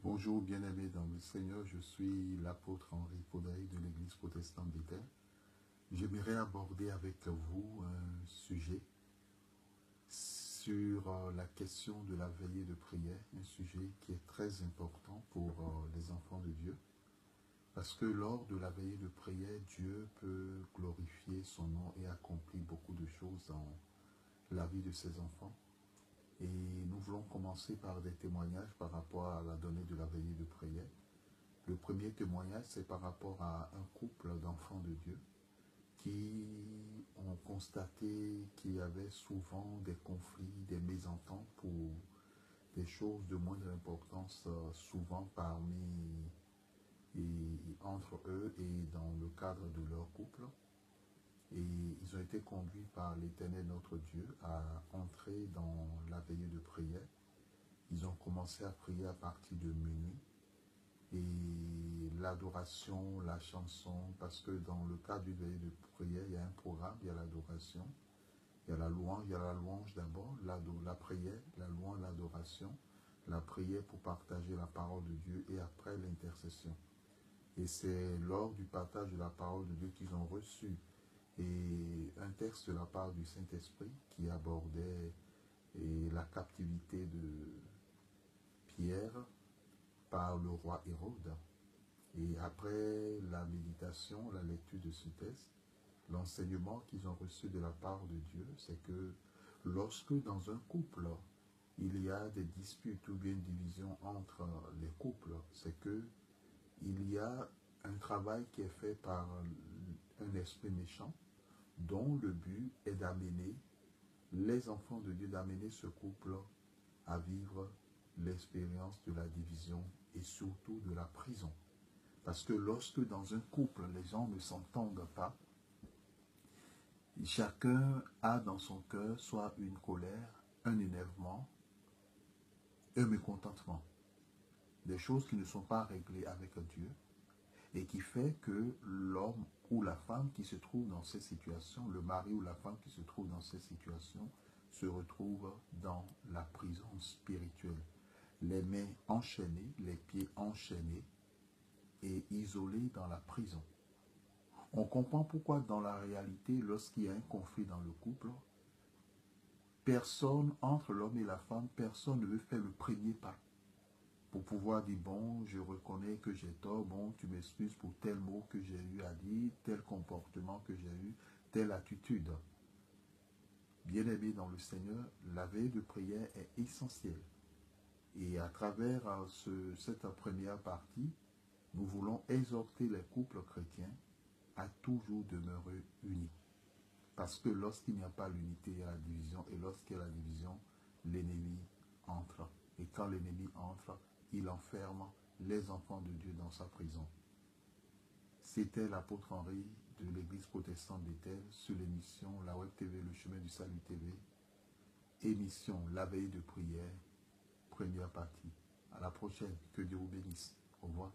Bonjour bien-aimés dans le Seigneur, je suis l'apôtre Henri Faudaille de l'Église protestante d'Étel. J'aimerais aborder avec vous un sujet sur la question de la veillée de prière, un sujet qui est très important pour les enfants de Dieu, parce que lors de la veillée de prière, Dieu peut glorifier son nom et accomplir beaucoup de choses dans la vie de ses enfants. Et nous voulons commencer par des témoignages par rapport à la donnée de la veillée de prière. Le premier témoignage, c'est par rapport à un couple d'enfants de Dieu qui ont constaté qu'il y avait souvent des conflits, des mésententes pour des choses de moindre importance, souvent entre eux et dans le cadre de leur couple. Et ils ont été conduits par l'Éternel notre Dieu à entrer dans la veillée de prière. Ils ont commencé à prier à partir de minuit. Et l'adoration, la chanson, parce que dans le cadre d'une veillée de prière, il y a un programme, il y a l'adoration, il y a la louange d'abord, la prière, la louange, l'adoration, la prière pour partager la parole de Dieu et après l'intercession. Et c'est lors du partage de la parole de Dieu qu'ils ont reçu un texte de la part du Saint-Esprit qui abordait la captivité de Pierre par le roi Hérode. Et après la méditation, la lecture de ce texte, l'enseignement qu'ils ont reçu de la part de Dieu, c'est que lorsque dans un couple, il y a des disputes ou bien une division entre les couples, c'est que il y a un travail qui est fait par un esprit méchant dont le but est d'amener les enfants de Dieu, d'amener ce couple à vivre l'expérience de la division et surtout de la prison. Parce que lorsque dans un couple, les gens ne s'entendent pas, chacun a dans son cœur soit une colère, un énervement, un mécontentement. Des choses qui ne sont pas réglées avec Dieu et qui fait que l'homme ou la femme qui se trouve dans ces situations, le mari ou la femme qui se trouve dans ces situations, se retrouve dans la prison spirituelle. Les mains enchaînées, les pieds enchaînés et isolés dans la prison. On comprend pourquoi dans la réalité, lorsqu'il y a un conflit dans le couple, personne, entre l'homme et la femme, personne ne veut faire le premier pas pour pouvoir dire, bon, je reconnais que j'ai tort, bon, tu m'excuses pour tel mot que j'ai eu à dire, tel comportement que j'ai eu, telle attitude. Bien-aimé dans le Seigneur, la veille de prière est essentielle. Et à travers cette première partie, nous voulons exhorter les couples chrétiens à toujours demeurer unis. Parce que lorsqu'il n'y a pas l'unité, il y a la division. Et lorsqu'il y a la division, l'ennemi entre. Et quand l'ennemi entre, il enferme les enfants de Dieu dans sa prison. C'était l'apôtre Henri de l'Église protestante d'Étel sur l'émission La Web TV, le chemin du salut TV. Émission La veille de prière, première partie. À la prochaine. Que Dieu vous bénisse. Au revoir.